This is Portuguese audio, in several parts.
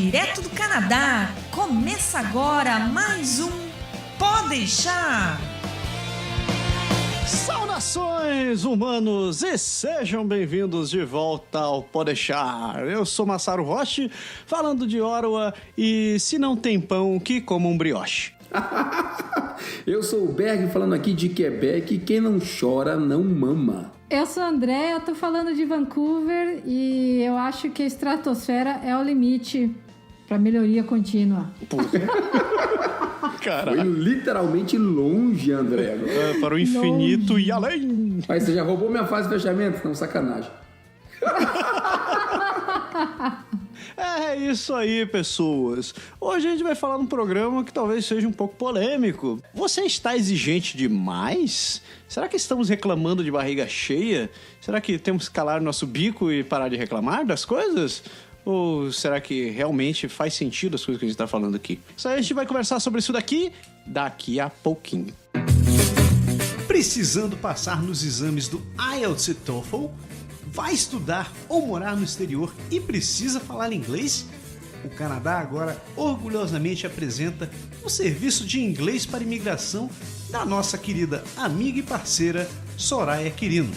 direto do Canadá. Começa agora mais um Pode Deixar. Saudações, humanos, e sejam bem-vindos de volta ao Pode Deixar. Eu sou Massaro Roche, falando de Ottawa, e se não tem pão, que coma um brioche. Eu sou o Berg, falando aqui de Quebec, e quem não chora não mama. Eu sou a Andréa, eu tô falando de Vancouver e eu acho que a estratosfera é o limite pra melhoria contínua. Foi literalmente longe, André. Para o infinito longe. E além. Mas você já roubou minha fase de fechamento? Não, sacanagem. É isso aí, pessoas. Hoje a gente vai falar num programa que talvez seja um pouco polêmico. Você está exigente demais? Será que estamos reclamando de barriga cheia? Será que temos que calar nosso bico e parar de reclamar das coisas? Ou será que realmente faz sentido as coisas que a gente está falando aqui? Isso aí a gente vai conversar sobre isso daqui a pouquinho. Precisando passar nos exames do IELTS e TOEFL? Vai estudar ou morar no exterior e precisa falar inglês? O Canadá agora orgulhosamente apresenta um serviço de inglês para imigração da nossa querida amiga e parceira Soraya Quirino.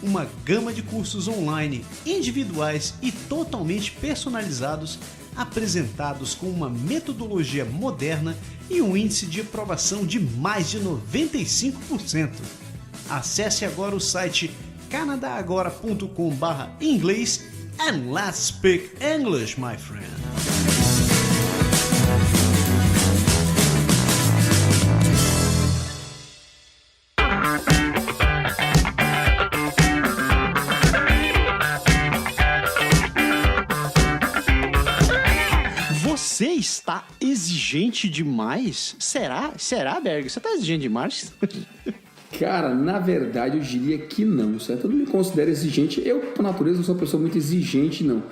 Uma gama de cursos online, individuais e totalmente personalizados, apresentados com uma metodologia moderna e um índice de aprovação de mais de 95%. Acesse agora o site canadagora.com/inglês and let's speak English, my friend. Você está exigente demais? Será, Berg? Você está exigente demais? Cara, na verdade eu diria que não, certo? Eu não me considero exigente. Eu, por natureza, não sou uma pessoa muito exigente, não.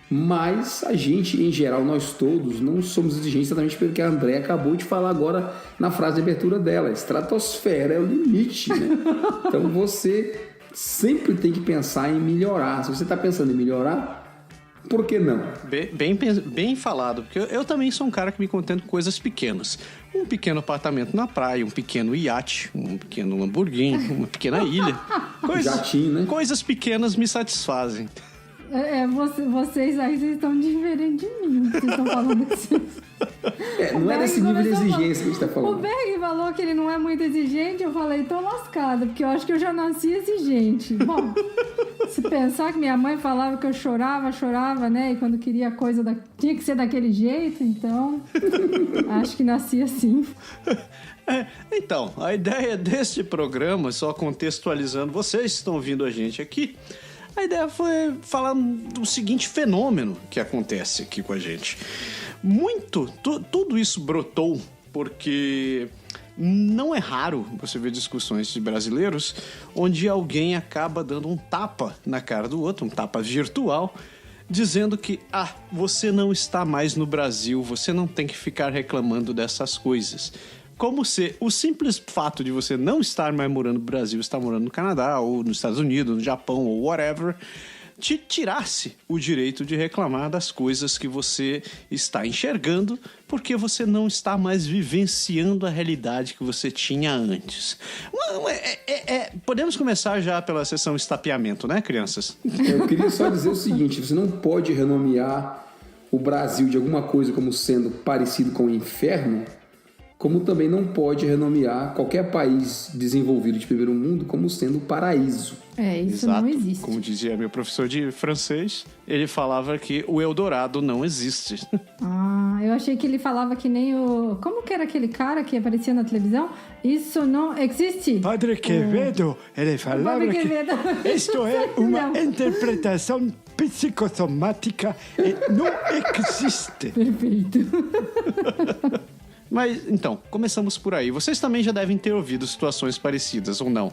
Mas a gente, em geral, nós todos, não somos exigentes exatamente pelo que a Andréa acabou de falar agora na frase de abertura dela. Estratosfera é o limite, né? Então você sempre tem que pensar em melhorar. Se você está pensando em melhorar, por que não? Bem falado, porque eu também sou um cara que me contento com coisas pequenas. Um pequeno apartamento na praia, um pequeno iate, um pequeno Lamborghini, uma pequena ilha. Jatinho, né? Coisas pequenas me satisfazem. Vocês aí, vocês estão diferentes de mim. Vocês estão falando que vocês... não é desse nível de exigência que a gente tá falando. O Berg falou que ele não é muito exigente. Eu falei, tô lascada, porque eu acho que eu já nasci exigente. Bom, se pensar que minha mãe falava que eu chorava, né? E quando queria coisa tinha que ser daquele jeito, então acho que nasci assim. Então, a ideia deste programa, só contextualizando, vocês estão ouvindo a gente aqui, a ideia foi falar do seguinte fenômeno que acontece aqui com a gente. Tudo isso brotou porque não é raro você ver discussões de brasileiros onde alguém acaba dando um tapa na cara do outro, um tapa virtual, dizendo que, você não está mais no Brasil, você não tem que ficar reclamando dessas coisas. Como se o simples fato de você não estar mais morando no Brasil, estar morando no Canadá, ou nos Estados Unidos, no Japão, ou whatever, te tirasse o direito de reclamar das coisas que você está enxergando, porque você não está mais vivenciando a realidade que você tinha antes. Podemos começar já pela sessão estapeamento, né, crianças? Eu queria só dizer o seguinte, você não pode renomear o Brasil de alguma coisa como sendo parecido com o inferno, como também não pode renomear qualquer país desenvolvido de primeiro mundo como sendo paraíso. Isso Exato. Não existe. Como dizia meu professor de francês, ele falava que o Eldorado não existe. Eu achei que ele falava que nem o... Como que era aquele cara que aparecia na televisão? Isso não existe. Padre Quevedo, ele falava que isto é uma interpretação psicossomática e não existe. Perfeito. Mas, então, começamos por aí. Vocês também já devem ter ouvido situações parecidas, ou não?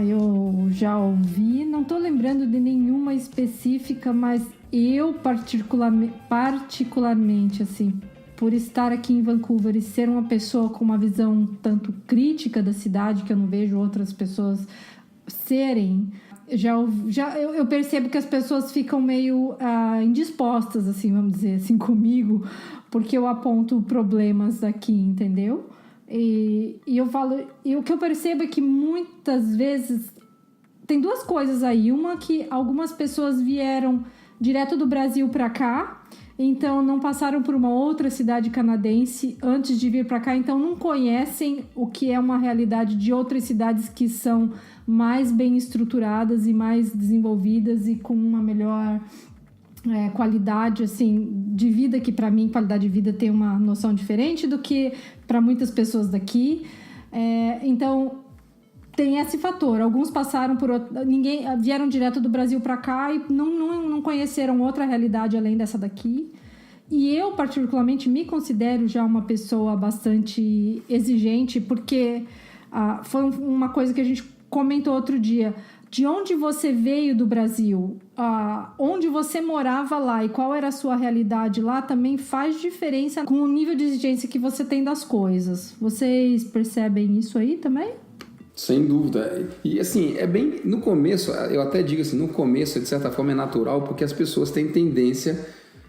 Eu já ouvi. Não tô lembrando de nenhuma específica, mas eu particularmente, assim, por estar aqui em Vancouver e ser uma pessoa com uma visão tanto crítica da cidade, que eu não vejo outras pessoas serem, eu percebo que as pessoas ficam meio indispostas, assim, vamos dizer assim, comigo, porque eu aponto problemas aqui, entendeu? E eu falo... E o que eu percebo é que muitas vezes... Tem duas coisas aí. Uma que algumas pessoas vieram direto do Brasil para cá, então não passaram por uma outra cidade canadense antes de vir para cá, então não conhecem o que é uma realidade de outras cidades que são mais bem estruturadas e mais desenvolvidas e com uma melhor qualidade assim, de vida, que para mim qualidade de vida tem uma noção diferente do que para muitas pessoas daqui. Então tem esse fator. Alguns passaram por vieram direto do Brasil para cá e não conheceram outra realidade além dessa daqui. E eu, particularmente, me considero já uma pessoa bastante exigente, porque foi uma coisa que a gente comentou outro dia. De onde você veio do Brasil, onde você morava lá e qual era a sua realidade lá também faz diferença com o nível de exigência que você tem das coisas. Vocês percebem isso aí também? Sem dúvida. E assim, no começo, eu até digo assim, no começo, de certa forma, é natural, porque as pessoas têm tendência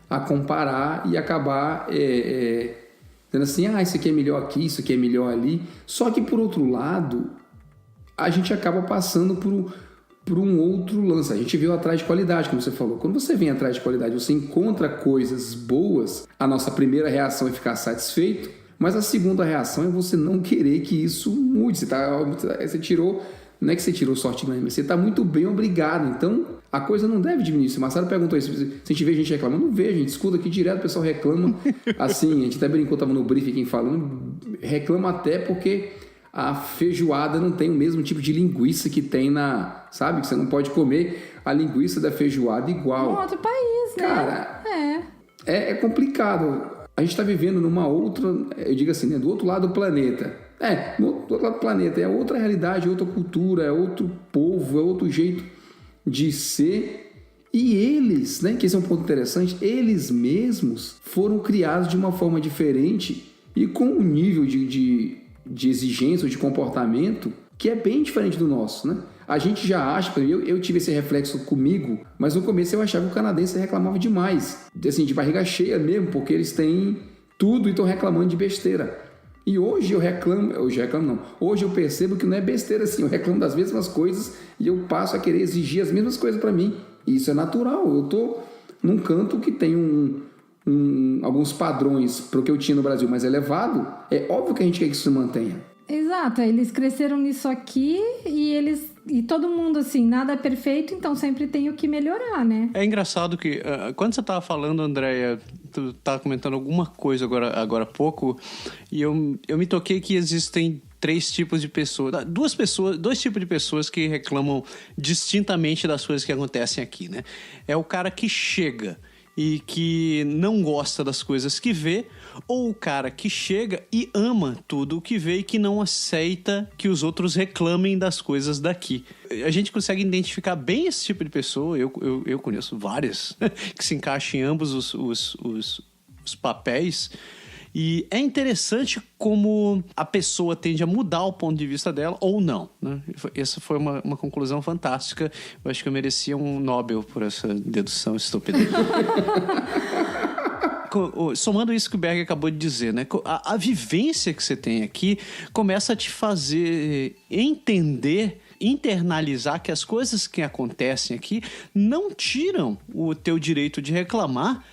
a comparar e acabar dizendo assim, isso aqui é melhor aqui, isso aqui é melhor ali. Só que, por outro lado, a gente acaba passando por um outro lance. A gente veio atrás de qualidade, como você falou. Quando você vem atrás de qualidade, você encontra coisas boas, a nossa primeira reação é ficar satisfeito, mas a segunda reação é você não querer que isso mude. Você tirou, não é que você tirou sorte, mas você está muito bem, obrigado. Então, a coisa não deve diminuir. Se o Marcelo perguntou isso, se a gente vê gente reclamando, não vê, a gente escuta aqui direto, o pessoal reclama. Assim, a gente até brincou, estava no briefing quem falando, reclama até porque a feijoada não tem o mesmo tipo de linguiça que tem sabe? Que você não pode comer a linguiça da feijoada igual. Um outro país, né? Cara, é complicado. A gente está vivendo numa outra, eu digo assim, né, do outro lado do planeta. Do outro lado do planeta. É outra realidade, outra cultura, é outro povo, é outro jeito de ser. E eles, né, que esse é um ponto interessante, eles mesmos foram criados de uma forma diferente e com um nível de exigência ou de comportamento que é bem diferente do nosso, né? A gente já acha, eu tive esse reflexo comigo, mas no começo eu achava que o canadense reclamava demais, assim, de barriga cheia mesmo, porque eles têm tudo e estão reclamando de besteira. E hoje hoje eu percebo que não é besteira assim, eu reclamo das mesmas coisas e eu passo a querer exigir as mesmas coisas para mim. E isso é natural, eu tô num canto que tem alguns padrões para o que eu tinha no Brasil mais elevado, é óbvio que a gente quer que isso se mantenha. Exato, eles cresceram nisso aqui e todo mundo, assim, nada é perfeito, então sempre tem o que melhorar, né? É engraçado que, quando você estava falando, Andréia, tu estava comentando alguma coisa agora há pouco, e eu me toquei que existem dois tipos de pessoas que reclamam distintamente das coisas que acontecem aqui, né? É o cara que chega e que não gosta das coisas que vê, ou o cara que chega e ama tudo o que vê e que não aceita que os outros reclamem das coisas daqui. A gente consegue identificar bem esse tipo de pessoa, eu conheço várias, que se encaixam em ambos os papéis. E é interessante como a pessoa tende a mudar o ponto de vista dela ou não, né? Essa foi uma conclusão fantástica. Eu acho que eu merecia um Nobel por essa dedução estúpida. Somando isso que o Berg acabou de dizer, né? A vivência que você tem aqui começa a te fazer entender, internalizar que as coisas que acontecem aqui não tiram o teu direito de reclamar,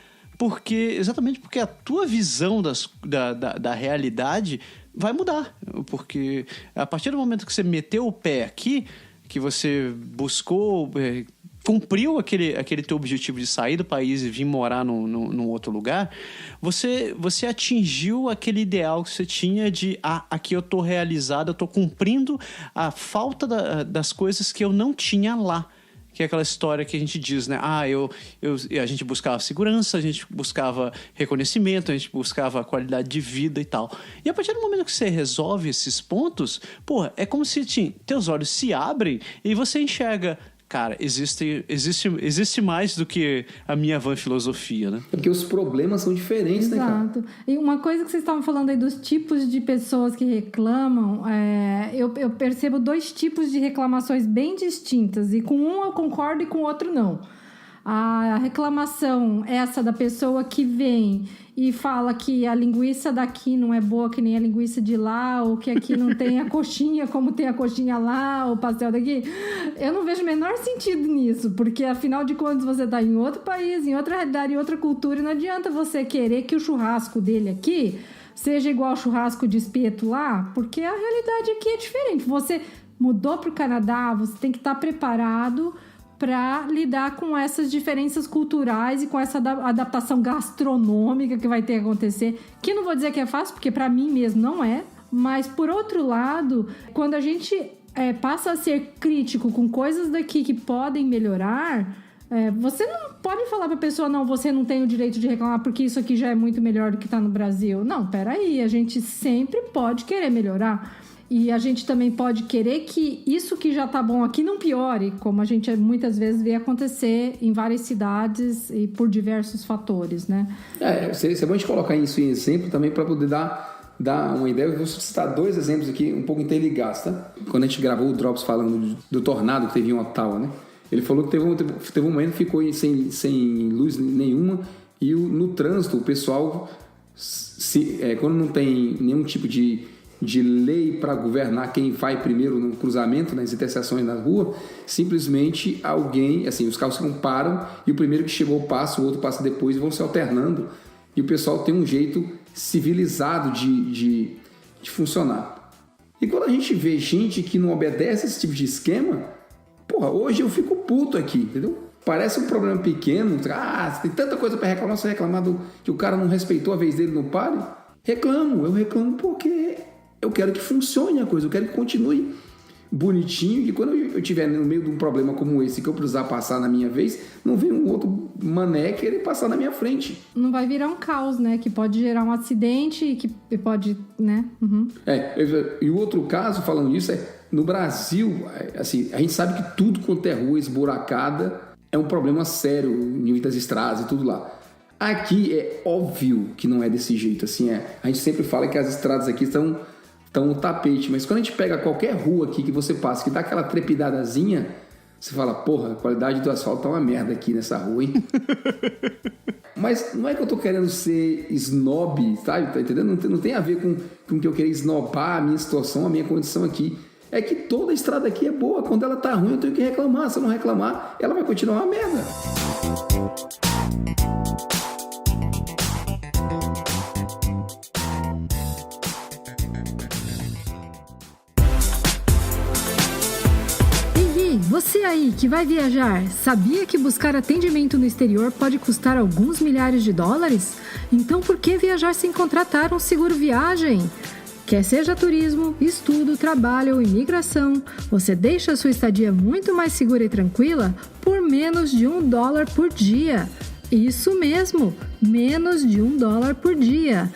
exatamente porque a tua visão da realidade vai mudar. Porque a partir do momento que você meteu o pé aqui, que você buscou, cumpriu aquele teu objetivo de sair do país e vir morar num outro lugar, você atingiu aquele ideal que você tinha de aqui eu tô realizado, eu tô cumprindo a falta das coisas que eu não tinha lá. Que é aquela história que a gente diz, né? A gente buscava segurança, a gente buscava reconhecimento, a gente buscava qualidade de vida e tal. E a partir do momento que você resolve esses pontos, é como se teus olhos se abrem e você enxerga, cara, existe mais do que a minha van filosofia, né? Porque os problemas são diferentes, né, cara? Exato. E uma coisa que vocês estavam falando aí dos tipos de pessoas que reclamam, eu percebo 2 tipos de reclamações bem distintas. E com um eu concordo e com o outro não. A reclamação essa da pessoa que vem e fala que a linguiça daqui não é boa que nem a linguiça de lá, ou que aqui não tem a coxinha como tem a coxinha lá, o pastel daqui. Eu não vejo o menor sentido nisso, porque afinal de contas você está em outro país, em outra realidade, em outra cultura, e não adianta você querer que o churrasco dele aqui seja igual ao churrasco de espeto lá, porque a realidade aqui é diferente. Você mudou para o Canadá, você tem que estar preparado para lidar com essas diferenças culturais e com essa adaptação gastronômica que vai ter que acontecer, que não vou dizer que é fácil, porque para mim mesmo não é, mas por outro lado, quando a gente passa a ser crítico com coisas daqui que podem melhorar, você não pode falar para a pessoa, não, você não tem o direito de reclamar porque isso aqui já é muito melhor do que está no Brasil. Não, peraí, a gente sempre pode querer melhorar. E a gente também pode querer que isso que já tá bom aqui não piore, como a gente muitas vezes vê acontecer em várias cidades e por diversos fatores, né? Seria bom a gente colocar isso em exemplo também para poder dar uma ideia. Eu vou citar 2 exemplos aqui um pouco interligados, tá? Quando a gente gravou o Drops falando do tornado que teve em Ottawa, né? Ele falou que teve um momento que ficou sem luz nenhuma e no trânsito o pessoal, quando não tem nenhum tipo de lei para governar quem vai primeiro no cruzamento, nas interseções na rua, simplesmente alguém, assim, os carros param e o primeiro que chegou passa, o outro passa depois e vão se alternando. E o pessoal tem um jeito civilizado de funcionar. E quando a gente vê gente que não obedece esse tipo de esquema, porra, hoje eu fico puto aqui, entendeu? Parece um problema pequeno, tem tanta coisa para reclamar, só reclamar que o cara não respeitou a vez dele no pare. Eu reclamo porque eu quero que funcione a coisa, eu quero que continue bonitinho, que quando eu estiver no meio de um problema como esse, que eu precisar passar na minha vez, não vem um outro mané querer passar na minha frente. Não vai virar um caos, né? Que pode gerar um acidente e que pode, né? Uhum. E o outro caso, falando disso, no Brasil, assim, a gente sabe que tudo quanto é rua esburacada é um problema sério, em nível das estradas e tudo lá. Aqui é óbvio que não é desse jeito, assim, a gente sempre fala que as estradas aqui estão no tapete, mas quando a gente pega qualquer rua aqui que você passa, que dá aquela trepidadazinha, você fala, porra, a qualidade do asfalto tá uma merda aqui nessa rua, hein? Mas não é que eu tô querendo ser snob, sabe? Tá entendendo? Não tem a ver com que eu querer esnobar a minha situação, a minha condição aqui. É que toda a estrada aqui é boa, quando ela tá ruim eu tenho que reclamar, se eu não reclamar, ela vai continuar uma merda. Você aí que vai viajar, sabia que buscar atendimento no exterior pode custar alguns milhares de dólares? Então por que viajar sem contratar um seguro viagem? Quer seja turismo, estudo, trabalho ou imigração, você deixa a sua estadia muito mais segura e tranquila por menos de $1 por dia. Isso mesmo, menos de $1 por dia.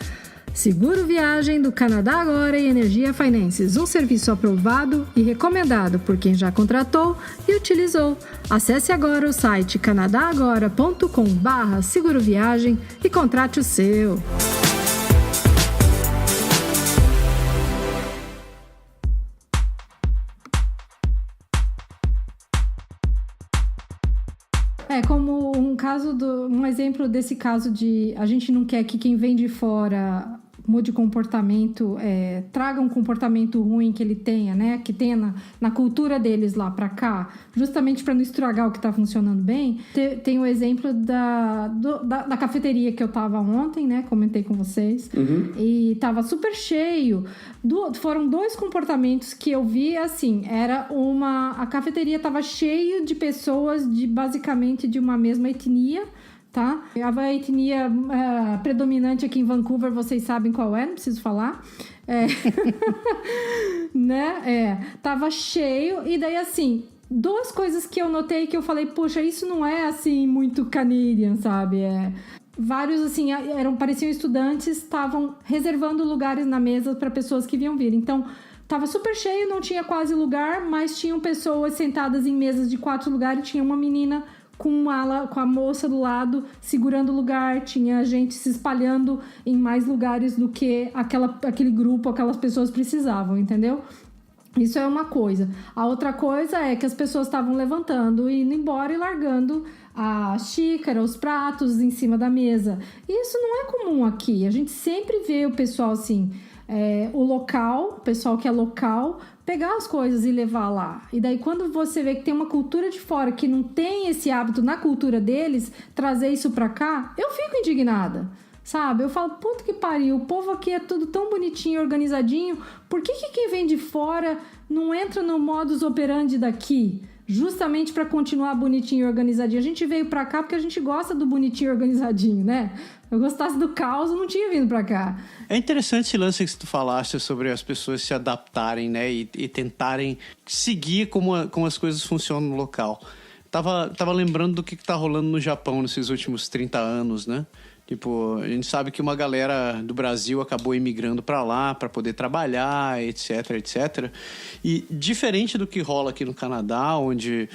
Seguro Viagem do Canadá Agora e Energia Finances, um serviço aprovado e recomendado por quem já contratou e utilizou. Acesse agora o site canadagora.com/seguroviagem e contrate o seu. Como um exemplo desse caso de a gente não quer que quem vem de fora mude comportamento, traga um comportamento ruim que ele tenha, né? Que tenha na cultura deles lá pra cá, justamente para não estragar o que tá funcionando bem. Tem o exemplo da cafeteria que eu tava ontem, né? Comentei com vocês. Uhum. E tava super cheio. Foram 2 comportamentos que eu vi, assim, a cafeteria tava cheia de pessoas basicamente de uma mesma etnia, tá? A etnia predominante aqui em Vancouver, vocês sabem qual não preciso falar. Né? Tava cheio, e daí assim, 2 coisas que eu notei que eu falei, poxa, isso não é assim muito Canadian, sabe? Vários, assim, pareciam estudantes, estavam reservando lugares na mesa para pessoas que vinham vir. Então, tava super cheio, não tinha quase lugar, mas tinham pessoas sentadas em mesas de 4 lugares, tinha uma menina com a moça do lado segurando o lugar, tinha gente se espalhando em mais lugares do que aquele grupo, aquelas pessoas precisavam, entendeu? Isso é uma coisa. A outra coisa é que as pessoas estavam levantando e indo embora e largando a xícara, os pratos em cima da mesa. Isso não é comum aqui. A gente sempre vê o pessoal assim, o pessoal que é local, pegar as coisas e levar lá. E daí quando você vê que tem uma cultura de fora que não tem esse hábito na cultura deles, trazer isso pra cá, eu fico indignada. Sabe? Eu falo, puta que pariu, o povo aqui é tudo tão bonitinho, organizadinho, por que quem vem de fora não entra no modus operandi daqui? Justamente para continuar bonitinho e organizadinho. A gente veio pra cá porque a gente gosta do bonitinho e organizadinho, né? Eu gostasse do caos, eu não tinha vindo pra cá. É interessante esse lance que tu falaste sobre as pessoas se adaptarem, né? E tentarem seguir como as coisas funcionam no local. Tava lembrando do que tá rolando no Japão nesses últimos 30 anos, né? Tipo, a gente sabe que uma galera do Brasil acabou imigrando para lá para poder trabalhar, etc, etc. E diferente do que rola aqui no Canadá, onde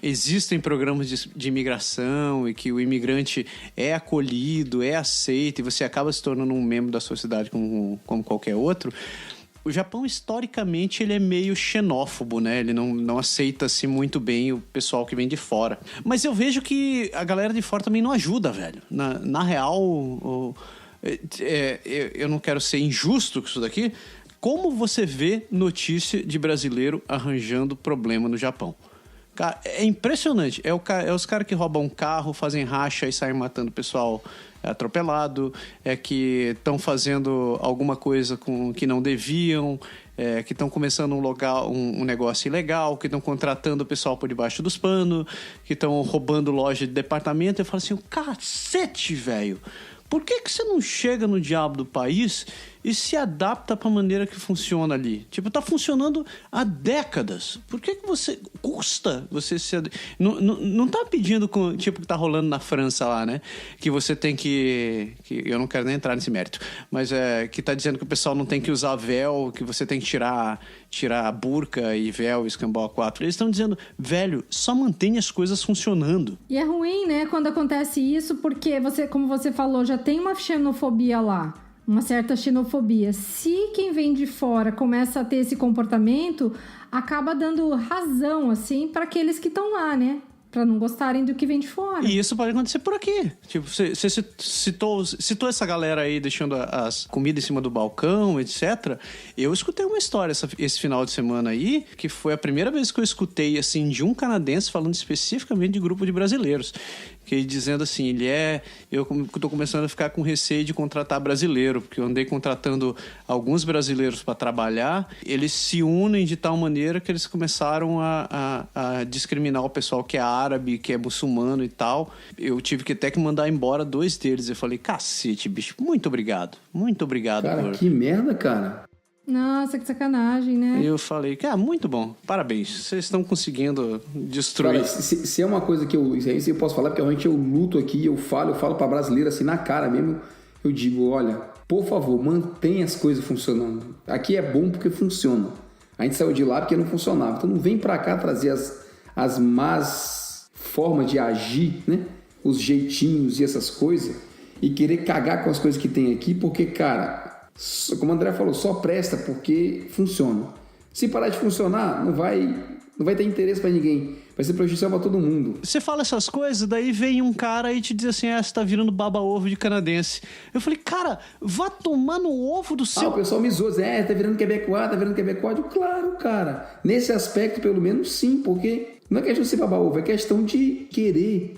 existem programas de imigração e que o imigrante é acolhido, é aceito e você acaba se tornando um membro da sociedade como qualquer outro, o Japão, historicamente, ele é meio xenófobo, né? Ele não aceita, assim, muito bem o pessoal que vem de fora. Mas eu vejo que a galera de fora também não ajuda, velho. Na real, eu não quero ser injusto com isso daqui. Como você vê notícia de brasileiro arranjando problema no Japão? Cara, é impressionante. É os caras que roubam um carro, fazem racha e saem matando o pessoal atropelado, que estão fazendo alguma coisa que não deviam, que estão começando um negócio ilegal, que estão contratando o pessoal por debaixo dos panos, que estão roubando loja de departamento. Eu falo assim, cacete, velho! Por que você não chega no diabo do país e se adapta para a maneira que funciona ali? Tipo, tá funcionando há décadas. Por que você custa você se... Não tá pedindo, tipo, que tá rolando na França lá, né? Que você tem que eu não quero nem entrar nesse mérito, mas que tá dizendo que o pessoal não tem que usar véu, que você tem que tirar burca e véu e escambau a 4. Eles estão dizendo, velho, só mantenha as coisas funcionando. E é ruim, né, quando acontece isso, porque como você falou, já tem uma xenofobia lá. Uma certa xenofobia. Se quem vem de fora começa a ter esse comportamento, acaba dando razão, assim, para aqueles que estão lá, né? Para não gostarem do que vem de fora. E isso pode acontecer por aqui. Tipo, você citou essa galera aí deixando as comidas em cima do balcão, etc. Eu escutei uma história esse final de semana aí, que foi a primeira vez que eu escutei, assim, de um canadense falando especificamente de grupo de brasileiros. Que dizendo assim, eu tô começando a ficar com receio de contratar brasileiro, porque eu andei contratando alguns brasileiros para trabalhar, eles se unem de tal maneira que eles começaram a discriminar o pessoal que é árabe, que é muçulmano e tal. Eu tive que até que mandar embora 2 deles. Eu falei, cacete, bicho, muito obrigado. Muito obrigado. Cara, que merda, cara. Nossa, que sacanagem, né? Eu falei, muito bom, parabéns, vocês estão conseguindo destruir. Cara, se é uma coisa que isso eu posso falar, porque realmente eu luto aqui, eu falo pra brasileiro assim na cara mesmo, eu digo, olha, por favor, mantenha as coisas funcionando. Aqui é bom porque funciona. A gente saiu de lá porque não funcionava, então não vem pra cá trazer as más formas de agir, né? Os jeitinhos e essas coisas, e querer cagar com as coisas que tem aqui, porque, cara... Como o André falou, só presta porque funciona. Se parar de funcionar, não vai ter interesse pra ninguém. Vai ser prejudicial pra todo mundo. Você fala essas coisas, daí vem um cara e te diz assim, você tá virando baba-ovo de canadense. Eu falei, cara, vá tomar no ovo do seu... o pessoal me zoa, tá virando quebecois, Claro, cara. Nesse aspecto, pelo menos, sim, porque não é questão de ser baba-ovo, é questão de querer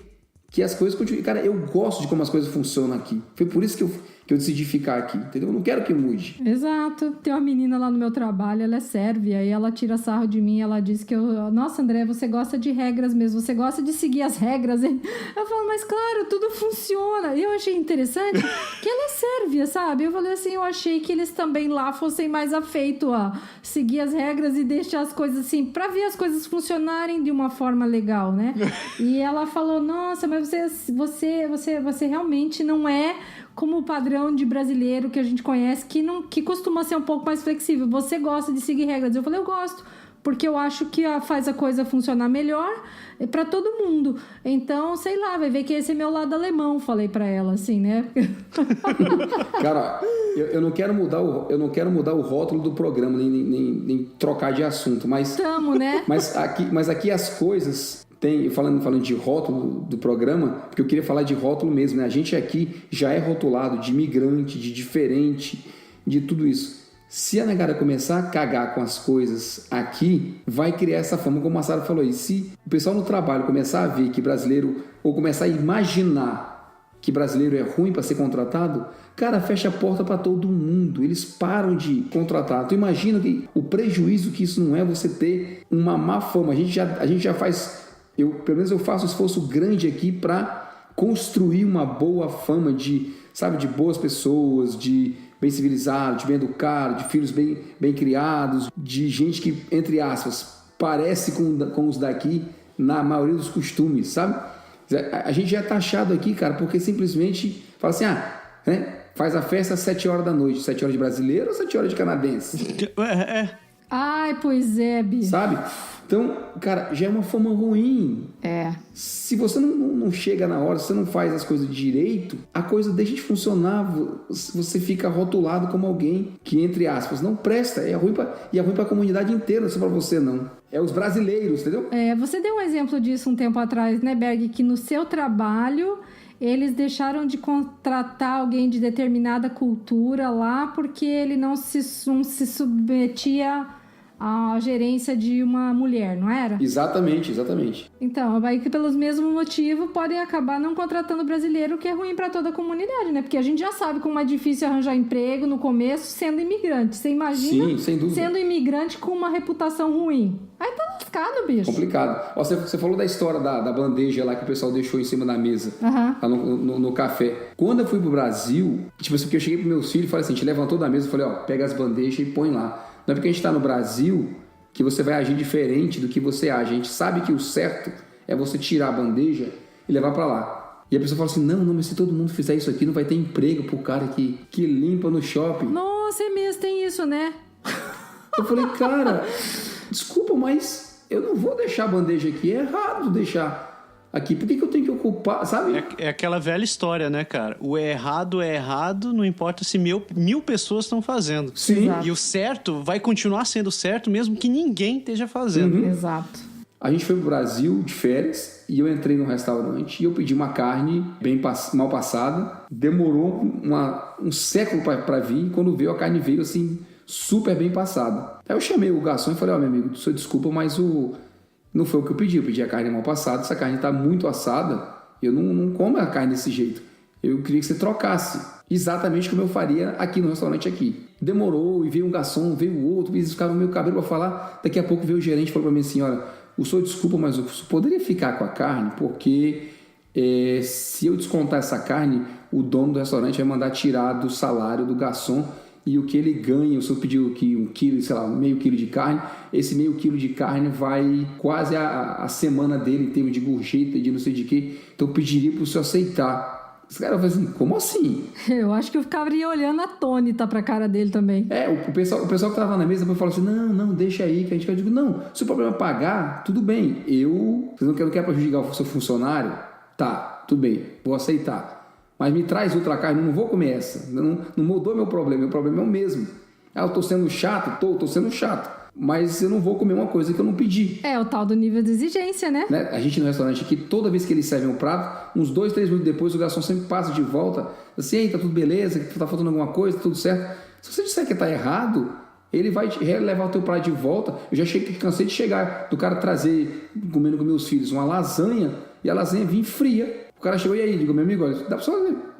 que as coisas continuem. Cara, eu gosto de como as coisas funcionam aqui. Foi por isso que eu decidi ficar aqui, entendeu? Eu não quero que mude. Exato. Tem uma menina lá no meu trabalho, ela é sérvia, e ela tira sarro de mim, ela diz que nossa, André, você gosta de regras mesmo, você gosta de seguir as regras, hein? Eu falo, mas claro, tudo funciona. E eu achei interessante que ela é sérvia, sabe? Eu falei assim, eu achei que eles também lá fossem mais afeitos a seguir as regras e deixar as coisas assim, pra ver as coisas funcionarem de uma forma legal, né? E ela falou, nossa, mas você realmente não é como o padrão de brasileiro que a gente conhece, que costuma ser um pouco mais flexível. Você gosta de seguir regras? Eu falei, eu gosto, porque eu acho que faz a coisa funcionar melhor para todo mundo. Então, sei lá, vai ver que esse é meu lado alemão, falei para ela, assim, né? Cara, eu não quero mudar o rótulo do programa, nem trocar de assunto, mas... Tamo, né? Mas aqui as coisas... Falando de rótulo do programa, porque eu queria falar de rótulo mesmo, né? A gente aqui já é rotulado de imigrante, de diferente, de tudo isso. Se a negada começar a cagar com as coisas aqui, vai criar essa fama, como a Sara falou aí. Se o pessoal no trabalho começar a ver que brasileiro, ou começar a imaginar que brasileiro é ruim para ser contratado, cara, fecha a porta para todo mundo. Eles param de contratar. Tu imagina o prejuízo que isso não é, você ter uma má fama. A gente já faz... pelo menos eu faço um esforço grande aqui para construir uma boa fama de boas pessoas, de bem civilizado, de bem educado, de filhos bem criados, de gente que, entre aspas, parece com os daqui na maioria dos costumes, sabe? A gente já é taxado aqui, cara, porque simplesmente fala assim, faz a festa às 7 horas da noite, 7 horas de brasileiro ou 7 horas de canadense? Ai, pois é, bicho. Sabe? Então, cara, já é uma fama ruim. É. Se você não chega na hora, se você não faz as coisas direito, a coisa deixa de funcionar. Você fica rotulado como alguém que, entre aspas, não presta. É ruim pra comunidade inteira, não é só pra você, não. É os brasileiros, entendeu? Você deu um exemplo disso um tempo atrás, né, Berg? Que no seu trabalho... eles deixaram de contratar alguém de determinada cultura lá porque ele não se submetia à gerência de uma mulher, não era? Exatamente. Então, vai que pelos mesmos motivos podem acabar não contratando brasileiro, o que é ruim para toda a comunidade, né? Porque a gente já sabe como é difícil arranjar emprego no começo sendo imigrante. Você imagina Sim, sem dúvida. Sendo imigrante com uma reputação ruim. Aí tá lascado, bicho. Complicado. Ó, você falou da história da bandeja lá que o pessoal deixou em cima da mesa, lá no café. Quando eu fui pro Brasil, tipo assim, porque eu cheguei pros meus filhos e falei assim, a gente levantou da mesa e falei, pega as bandejas e põe lá. Não é porque a gente tá no Brasil que você vai agir diferente do que você age. A gente sabe que o certo é você tirar a bandeja e levar pra lá. E a pessoa fala assim, não, mas se todo mundo fizer isso aqui, não vai ter emprego pro cara que limpa no shopping. Nossa, é mesmo, tem isso, né? Eu falei, cara, desculpa, mas eu não vou deixar a bandeja aqui. É errado deixar aqui. Por que eu tenho que ocupar, sabe? É aquela velha história, né, cara? O errado é errado, não importa se mil pessoas estão fazendo. Sim. E o certo vai continuar sendo certo, mesmo que ninguém esteja fazendo. Exato. A gente foi pro Brasil de férias e eu entrei num restaurante e eu pedi uma carne bem mal passada. Demorou um século para vir. Quando veio, a carne veio assim, super bem passada. Aí eu chamei o garçom e falei, meu amigo, desculpa, mas não foi o que eu pedi a carne mal passada, essa carne está muito assada, eu não como a carne desse jeito. Eu queria que você trocasse, exatamente como eu faria aqui no restaurante aqui. Demorou, e veio um garçom, veio o outro, eles ficavam no meu cabelo para falar, daqui a pouco veio o gerente e falou para mim assim, olha, o senhor desculpa, mas o senhor poderia ficar com a carne, porque se eu descontar essa carne, o dono do restaurante vai mandar tirar do salário do garçom, e o que ele ganha, o senhor pediu que 1 quilo, sei lá, meio quilo de carne, esse meio quilo de carne vai quase a semana dele em termos de gorjeta, de não sei de quê, então eu pediria para o senhor aceitar. Esse cara vai assim, como assim? Eu acho que eu ficaria olhando atônita pra cara dele também. O pessoal que estava na mesa depois falou assim, não, deixa aí, que a gente... Eu digo, não, se o problema é pagar, tudo bem, você não quer prejudicar o seu funcionário? Tá, tudo bem, vou aceitar. Mas me traz outra carne, não vou comer essa. Não mudou meu problema é o mesmo. Eu tô sendo chato? Tô sendo chato. Mas eu não vou comer uma coisa que eu não pedi. É o tal do nível de exigência, né? A gente no restaurante aqui, toda vez que eles servem um prato, uns 2, 3 minutos depois, o garçom sempre passa de volta. Assim, ei, tá tudo beleza, tá faltando alguma coisa, tudo certo. Se você disser que tá errado, ele vai levar o teu prato de volta. Eu já cansei de chegar, do cara trazer, comendo com meus filhos, uma lasanha, e a lasanha vinha fria. O cara chegou, e aí? Digo, meu amigo, olha, dá pra só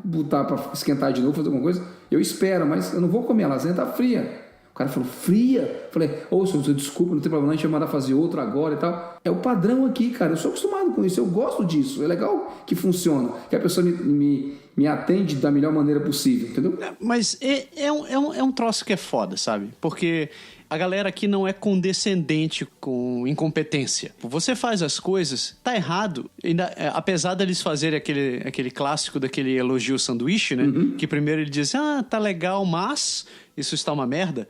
botar pra esquentar de novo, fazer alguma coisa? Eu espero, mas eu não vou comer, a lasanha tá fria. O cara falou, fria? Falei, senhor, desculpa, não tem problema, a gente vai mandar fazer outra agora e tal. É o padrão aqui, cara, eu sou acostumado com isso, eu gosto disso, é legal que funciona, que a pessoa me atende da melhor maneira possível, entendeu? Mas é um troço que é foda, sabe? Porque a galera aqui não é condescendente com incompetência. Você faz as coisas, tá errado. Ainda, apesar deles fazerem aquele clássico daquele elogio sanduíche, né? Que primeiro ele diz, tá legal, mas isso está uma merda.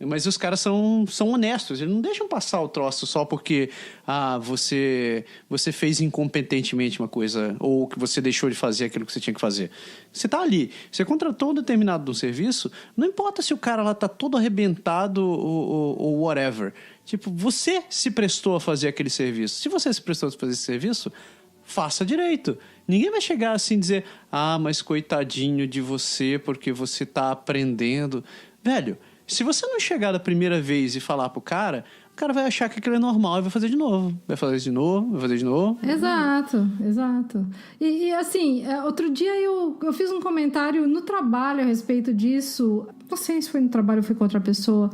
Mas os caras são honestos, eles não deixam passar o troço só porque você fez incompetentemente uma coisa ou que você deixou de fazer aquilo que você tinha que fazer. Você tá ali, você contratou um determinado serviço, não importa se o cara lá tá todo arrebentado ou whatever. Tipo, você se prestou a fazer aquele serviço. Se você se prestou a fazer esse serviço, faça direito. Ninguém vai chegar assim e dizer, mas coitadinho de você porque você tá aprendendo. Velho, se você não chegar da primeira vez e falar pro cara, o cara vai achar que aquilo é normal e vai fazer de novo. Vai fazer de novo, vai fazer de novo. Exato. E assim, outro dia eu fiz um comentário no trabalho a respeito disso. Não sei se foi no trabalho ou foi com outra pessoa.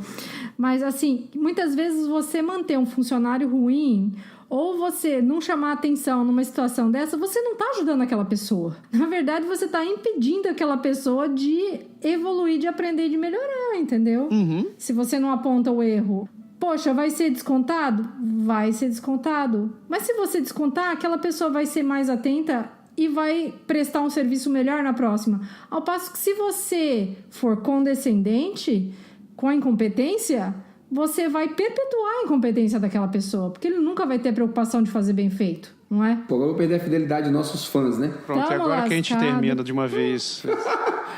Mas assim, muitas vezes você manter um funcionário ruim ou você não chamar atenção numa situação dessa, você não está ajudando aquela pessoa. Na verdade, você está impedindo aquela pessoa de evoluir, de aprender, de melhorar, entendeu? Se você não aponta o erro, poxa, vai ser descontado? Vai ser descontado. Mas se você descontar, aquela pessoa vai ser mais atenta e vai prestar um serviço melhor na próxima. Ao passo que se você for condescendente com a incompetência, você vai perpetuar a incompetência daquela pessoa, porque ele nunca vai ter preocupação de fazer bem feito, não é? Pô, eu vou perder a fidelidade dos nossos fãs, né? Pronto, Tamo agora lascado. que a gente termina de uma vez.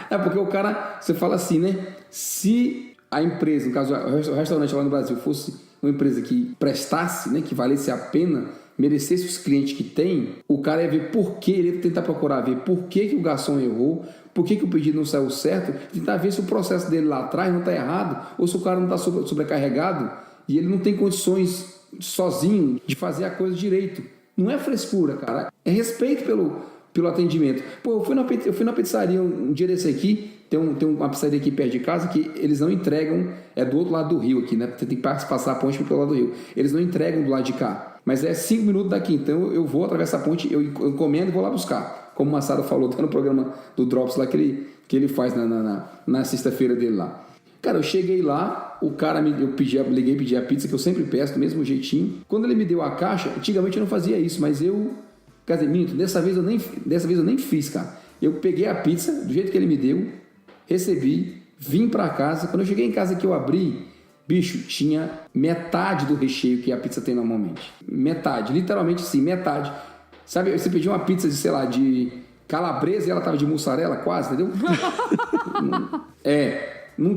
Porque o cara, você fala assim, né? Se a empresa, no caso, o restaurante lá no Brasil fosse uma empresa que prestasse, né? Que valesse a pena, merecesse os clientes que tem, o cara ia ver por que, ele ia tentar procurar ver por que o garçom errou, por que o pedido não saiu certo, tentar ver se o processo dele lá atrás não está errado, ou se o cara não está sobrecarregado e ele não tem condições sozinho de fazer a coisa direito. Não é frescura, cara. É respeito pelo atendimento. Pô, eu fui na pizzaria um dia desse aqui, tem uma pizzaria aqui perto de casa que eles não entregam, é do outro lado do rio aqui, né? Você tem que passar a ponte pelo lado do rio. Eles não entregam do lado de cá, mas é 5 minutos daqui, então eu vou atravessar a ponte, eu encomendo e vou lá buscar. Como o Massaro falou, tá no programa do Drops lá que ele faz na sexta-feira dele lá. Cara, eu cheguei lá, o cara liguei e pedi a pizza, que eu sempre peço, do mesmo jeitinho. Quando ele me deu a caixa, antigamente eu não fazia isso, mas quer dizer, minto, dessa vez eu nem fiz, cara. Eu peguei a pizza, do jeito que ele me deu, recebi, vim pra casa. Quando eu cheguei em casa que eu abri, bicho, tinha metade do recheio que a pizza tem normalmente. Metade, literalmente sim, metade. Sabe, você pediu uma pizza de, sei lá, de calabresa e ela tava de mussarela quase, entendeu? Não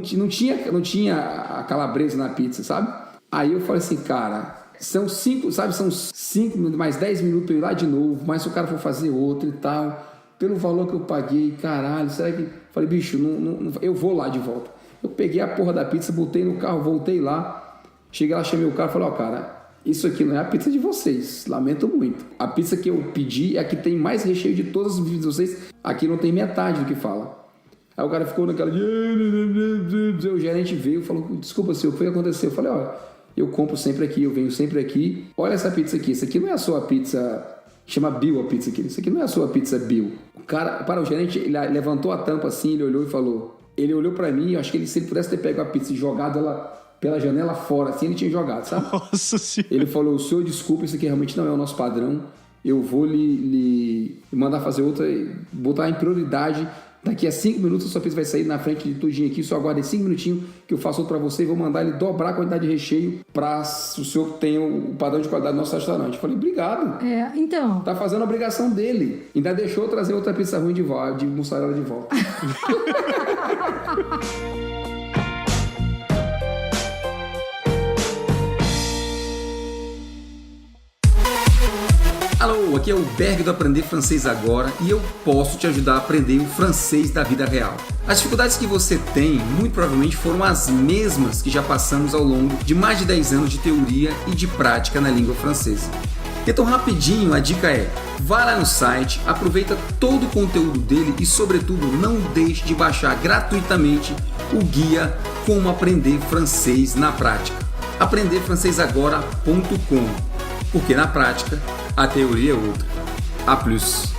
tinha a calabresa na pizza, sabe? Aí eu falei assim, cara, são 5 mais 10 minutos pra eu ir lá de novo, mas se o cara for fazer outro e tal, pelo valor que eu paguei, caralho, será que... Falei, bicho, não, eu vou lá de volta. Eu peguei a porra da pizza, botei no carro, voltei lá, cheguei lá, chamei o cara e falei, cara, isso aqui não é a pizza de vocês, lamento muito. A pizza que eu pedi é a que tem mais recheio de todas as pizzas de vocês, aqui não tem metade do que fala. Aí o cara ficou naquela de... O gerente veio e falou, desculpa, senhor, o que aconteceu? Eu falei, olha, eu compro sempre aqui, eu venho sempre aqui, olha essa pizza aqui, isso aqui não é a sua pizza, chama Bill a pizza aqui, isso aqui não é a sua pizza Bill. O gerente, ele levantou a tampa assim, ele olhou e falou, ele olhou pra mim, eu acho que se ele pudesse ter pego a pizza e jogado ela pela janela fora, assim, ele tinha jogado, sabe? Nossa senhora. Ele falou, senhor, desculpa, isso aqui realmente não é o nosso padrão, eu vou lhe mandar fazer outra, botar em prioridade, daqui a 5 minutos a sua pizza vai sair na frente de tudinho aqui, só aguarde 5 minutinhos que eu faço outra pra você e vou mandar ele dobrar a quantidade de recheio pra o senhor tenha o padrão de qualidade do nosso restaurante. Eu falei, obrigado. Então... Tá fazendo a obrigação dele. Ainda deixou eu trazer outra pizza ruim de mussarela de volta. Alô, aqui é o Berg do Aprender Francês Agora e eu posso te ajudar a aprender o francês da vida real. As dificuldades que você tem, muito provavelmente, foram as mesmas que já passamos ao longo de mais de 10 anos de teoria e de prática na língua francesa. Então, rapidinho, a dica é, vá lá no site, aproveita todo o conteúdo dele e, sobretudo, não deixe de baixar gratuitamente o guia Como Aprender Francês na Prática. aprenderfrancesagora.com, porque na prática a teoria é outra. A plus.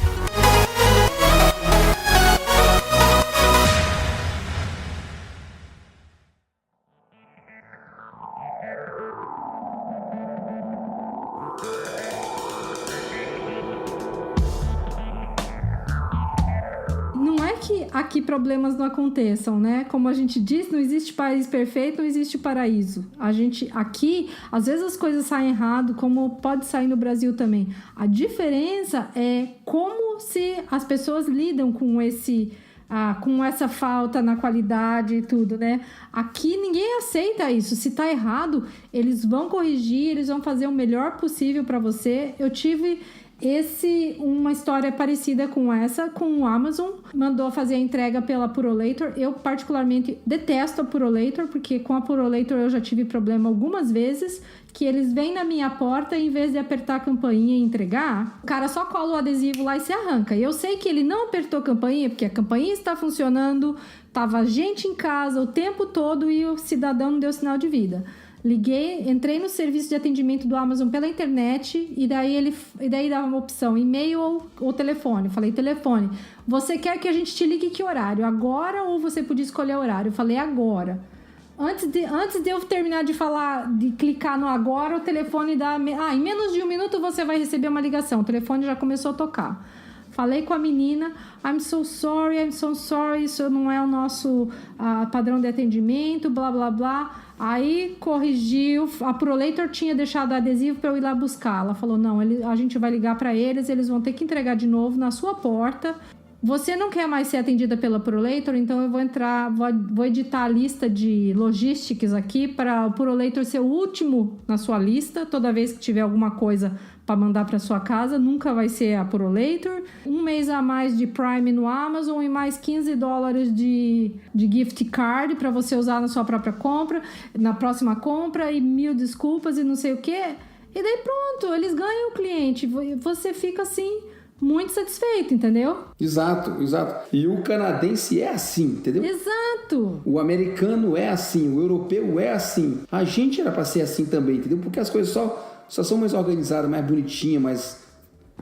que aqui problemas não aconteçam, né? Como a gente diz, não existe país perfeito, não existe paraíso. A gente aqui, às vezes as coisas saem errado, como pode sair no Brasil também. A diferença é como se as pessoas lidam com essa falta na qualidade e tudo, né? Aqui ninguém aceita isso. Se tá errado, eles vão corrigir, eles vão fazer o melhor possível para você. Eu tive uma história parecida com essa, com o Amazon. Mandou fazer a entrega pela Purolator. Eu particularmente detesto a Purolator, porque com a Purolator eu já tive problema algumas vezes, que eles vêm na minha porta e em vez de apertar a campainha e entregar, o cara só cola o adesivo lá e se arranca. E eu sei que ele não apertou a campainha, porque a campainha está funcionando, tava gente em casa o tempo todo e o cidadão não deu sinal de vida. Liguei, entrei no serviço de atendimento do Amazon pela internet e daí dava uma opção, e-mail ou telefone. Falei, telefone. Você quer que a gente te ligue que horário? Agora ou você podia escolher horário? Eu falei, agora. Antes de eu terminar de falar, de clicar no agora, o telefone dá... em menos de 1 minuto você vai receber uma ligação. O telefone já começou a tocar. Falei com a menina, I'm so sorry, isso não é o nosso padrão de atendimento, blá, blá, blá. Aí corrigiu, a Purolator tinha deixado adesivo para eu ir lá buscar. Ela falou, não, a gente vai ligar para eles vão ter que entregar de novo na sua porta. Você não quer mais ser atendida pela Purolator, então eu vou editar a lista de logistics aqui para o Purolator ser o último na sua lista. Toda vez que tiver alguma coisa para mandar para sua casa, nunca vai ser a Purolator. 1 mês a mais de Prime no Amazon e mais $15 de gift card para você usar na sua própria compra, na próxima compra, e 1000 desculpas e não sei o quê. E daí pronto, eles ganham o cliente. Você fica assim... muito satisfeito, entendeu? Exato. E o canadense é assim, entendeu? Exato. O americano é assim, o europeu é assim. A gente era pra ser assim também, entendeu? Porque as coisas só são mais organizadas, mais bonitinhas,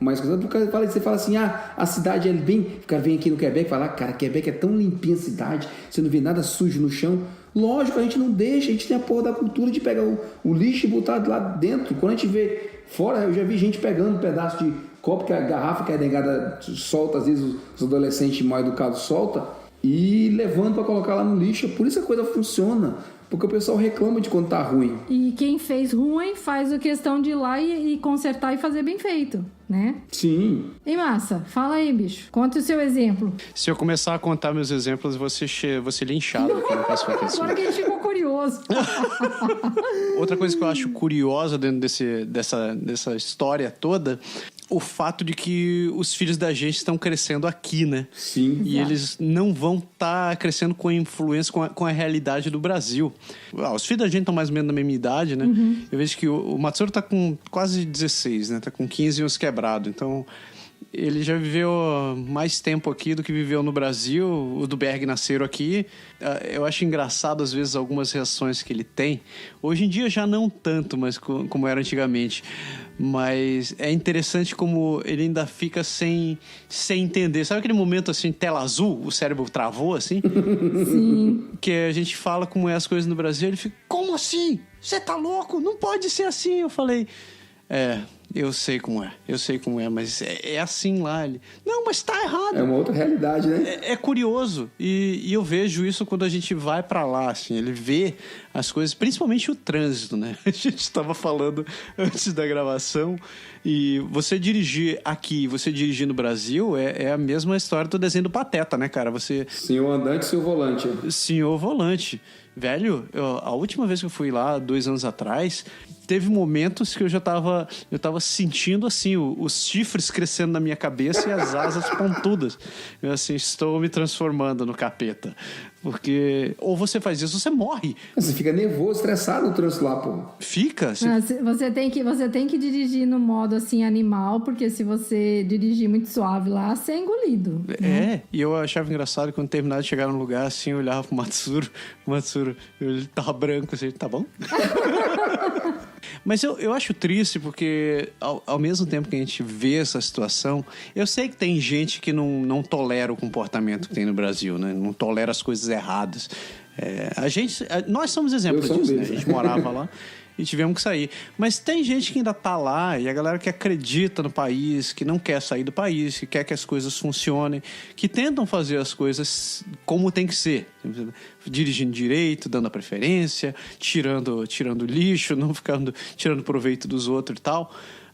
mais coisas. Porque você fala assim, a cidade é bem... O cara vem aqui no Quebec e fala, cara, Quebec é tão limpinha a cidade, você não vê nada sujo no chão. Lógico, a gente não deixa, a gente tem a porra da cultura de pegar o lixo e botar lá dentro. Quando a gente vê fora, eu já vi gente pegando um pedaço de copo, que a garrafa que a negada solta, às vezes os adolescentes mal educados soltam, e levando para colocar lá no lixo. Por isso a coisa funciona, porque o pessoal reclama de quando tá ruim. E quem fez ruim faz a questão de ir lá e consertar e fazer bem feito, né? Sim. E Massa, fala aí, bicho. Conta o seu exemplo. Se eu começar a contar meus exemplos, vou ser linchado. Agora que a gente ficou curioso. Outra coisa que eu acho curiosa dentro dessa história toda, o fato de que os filhos da gente estão crescendo aqui, né? Sim. E eles não vão estar crescendo com a influência, com a realidade do Brasil. Os filhos da gente estão mais ou menos da mesma idade, né? Uhum. Eu vejo que o Matsuro tá com quase 16, né? Tá com 15 e uns quebrados. Então, ele já viveu mais tempo aqui do que viveu no Brasil. Os do Berg nasceram aqui. Eu acho engraçado, às vezes, algumas reações que ele tem. Hoje em dia já não tanto, mas como era antigamente. Mas é interessante como ele ainda fica sem entender. Sabe aquele momento, assim, tela azul? O cérebro travou, assim? Sim. Que a gente fala como é as coisas no Brasil. Ele fica, como assim? Você tá louco? Não pode ser assim. Eu falei... Eu sei como é, mas é assim lá. Ele, não, mas tá errado. É uma outra realidade, né? É curioso. E eu vejo isso quando a gente vai pra lá, assim. Ele vê as coisas, principalmente o trânsito, né? A gente estava falando antes da gravação. E você dirigir aqui, você dirigir no Brasil, é a mesma história do desenho do Pateta, né, cara? Senhor andante, senhor volante. Senhor volante. Velho, a última vez que eu fui lá, 2 anos atrás, teve momentos que eu já tava sentindo, assim, os chifres crescendo na minha cabeça e as asas pontudas. Eu, assim, estou me transformando no capeta. Porque ou você faz isso, você morre. Você fica nervoso, estressado no trânsito lá, pô. Fica? Você tem que dirigir no modo, assim, animal, porque se você dirigir muito suave lá, você é engolido. Né? E eu achava engraçado quando terminava de chegar num lugar, assim, eu olhava pro Matsuro, ele tava branco, assim, tá bom? Mas eu acho triste porque, ao mesmo tempo que a gente vê essa situação, eu sei que tem gente que não tolera o comportamento que tem no Brasil, né? Não tolera as coisas erradas. Nós somos exemplos disso, né? A gente morava lá e tivemos que sair. Mas tem gente que ainda tá lá, e a galera que acredita no país, que não quer sair do país, que quer que as coisas funcionem, que tentam fazer as coisas como tem que ser. Dirigindo direito, dando a preferência, tirando lixo, não ficando tirando proveito dos outros e tal.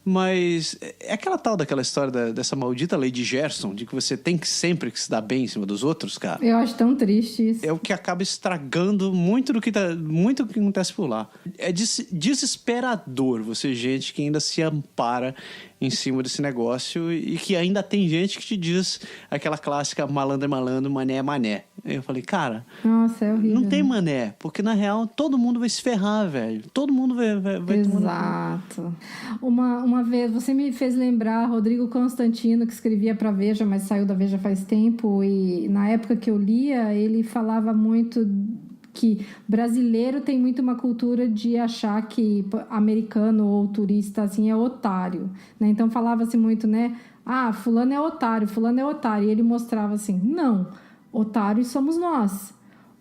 Mas é aquela tal daquela história dessa maldita lei de Gerson, de que você tem que sempre que se dar bem em cima dos outros, cara. Eu acho tão triste isso. É o que acaba estragando muito do que acontece por lá. É desesperador você, gente, que ainda se ampara em cima desse negócio e que ainda tem gente que te diz aquela clássica malandro é malandro, mané é mané. Eu falei, cara, nossa, é horrível, não tem mané, porque na real todo mundo vai se ferrar, velho. Todo mundo vai Exato. Uma vez, você me fez lembrar Rodrigo Constantino, que escrevia pra Veja, mas saiu da Veja faz tempo, e na época que eu lia, ele falava muito que brasileiro tem muito uma cultura de achar que americano ou turista assim é otário, né? Então falava-se muito, né? Ah, fulano é otário. E ele mostrava assim, não, otários somos nós.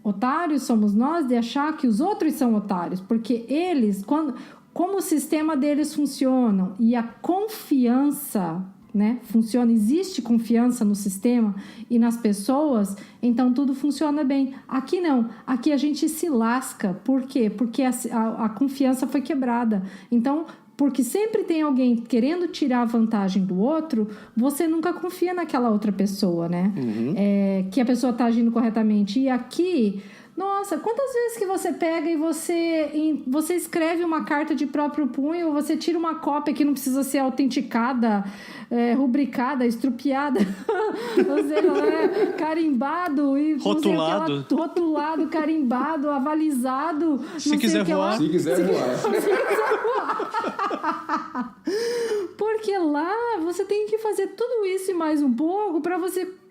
Otários somos nós de achar que os outros são otários, porque eles, como o sistema deles funciona e a confiança, né, funciona, existe confiança no sistema e nas pessoas, então tudo funciona bem. Aqui não, aqui a gente se lasca. Por quê? Porque a confiança foi quebrada. Então, porque sempre tem alguém querendo tirar a vantagem do outro, você nunca confia naquela outra pessoa, né? Que a pessoa está agindo corretamente. E aqui, nossa, quantas vezes que você pega e você escreve uma carta de próprio punho, você tira uma cópia que não precisa ser autenticada, rubricada, estrupiada, ou seja, né, carimbado e rotulado, carimbado, avalizado. Se quiser voar. Se quiser voar. Porque lá você tem que fazer tudo isso e mais um pouco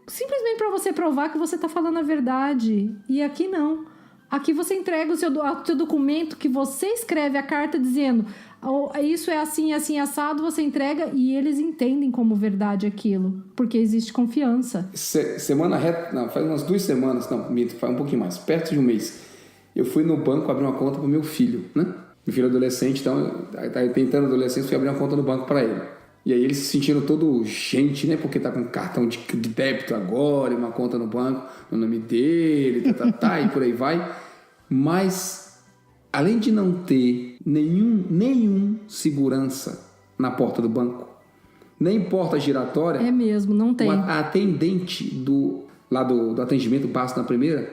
simplesmente para você provar que você está falando a verdade. E aqui não. Aqui você entrega o seu documento, que você escreve a carta dizendo isso é assim, assim, assado, você entrega e eles entendem como verdade aquilo, porque existe confiança. Faz umas 2 semanas, faz um pouquinho mais, perto de um mês, eu fui no banco abrir uma conta para o meu filho, né? Meu filho é adolescente, então tá tentando adolescente, fui abrir uma conta no banco para ele. E aí eles se sentindo todo gente, né? Porque tá com cartão de débito agora, e uma conta no banco, no nome dele, e por aí vai. Mas, além de não ter nenhum segurança na porta do banco, nem porta giratória... É mesmo, não tem. A atendente do atendimento básico na primeira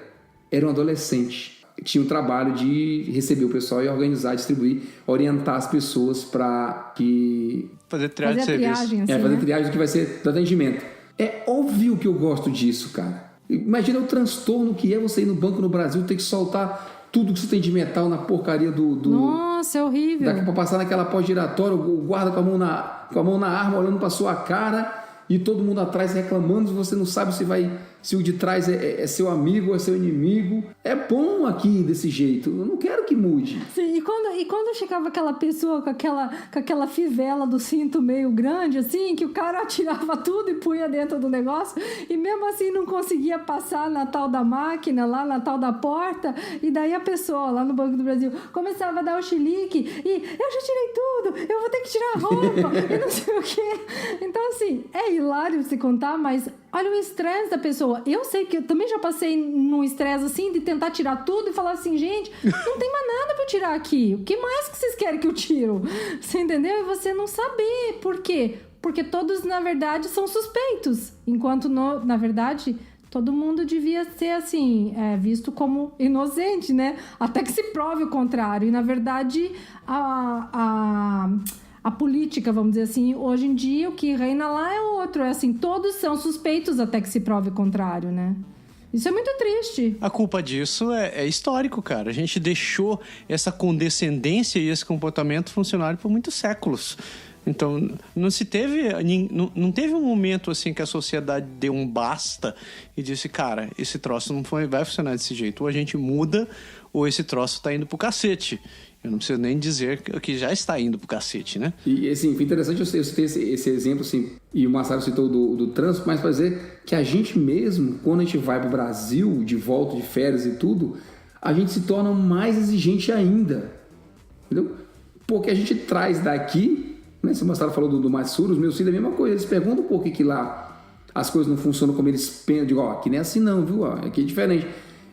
era um adolescente. Tinha o trabalho de receber o pessoal e organizar, distribuir, orientar as pessoas para que... Fazer triagem de serviço. Assim, fazer triagem do que vai ser do atendimento. É óbvio que eu gosto disso, cara. Imagina o transtorno que é você ir no banco no Brasil, ter que soltar tudo que você tem de metal na porcaria do... Nossa, é horrível. Pra passar naquela porta giratória, o guarda com a mão na arma, olhando pra sua cara, e todo mundo atrás reclamando, você não sabe se o de trás é seu amigo ou é seu inimigo. É bom aqui desse jeito, eu não quero que mude. Sim, e quando chegava aquela pessoa com aquela fivela do cinto meio grande, assim, que o cara atirava tudo e punha dentro do negócio, e mesmo assim não conseguia passar na tal da máquina, lá na tal da porta, e daí a pessoa lá no Banco do Brasil começava a dar o chilique, e eu já tirei tudo, eu vou ter que tirar a roupa, e não sei o quê. Então, assim, é hilário se contar, mas olha o estresse da pessoa. Eu sei que eu também já passei num estresse assim de tentar tirar tudo e falar assim, gente, não tem mais nada pra eu tirar aqui. O que mais que vocês querem que eu tiro? Você entendeu? E você não saber. Por quê? Porque todos, na verdade, são suspeitos. Enquanto, na verdade, todo mundo devia ser, assim, visto como inocente, né? Até que se prove o contrário. E, na verdade, a política, vamos dizer assim, hoje em dia o que reina lá é outro. É assim, todos são suspeitos até que se prove o contrário, né? Isso é muito triste. A culpa disso é histórico, cara. A gente deixou essa condescendência e esse comportamento funcionarem por muitos séculos. Então, não teve um momento assim que a sociedade deu um basta e disse, cara, esse troço não vai funcionar desse jeito. Ou a gente muda, ou esse troço tá indo pro cacete. Eu não preciso nem dizer que já está indo pro cacete, né? E, assim, foi interessante eu citei esse exemplo, assim, e o Massaro citou do trânsito, mas para dizer que a gente mesmo, quando a gente vai pro Brasil, de volta de férias e tudo, a gente se torna mais exigente ainda, entendeu? Porque a gente traz daqui, né? Se o Marcelo falou do Matsuru, os meus filhos é a mesma coisa. Eles perguntam por que lá as coisas não funcionam como eles pensam. Eu digo, aqui não é assim não, viu? Aqui é diferente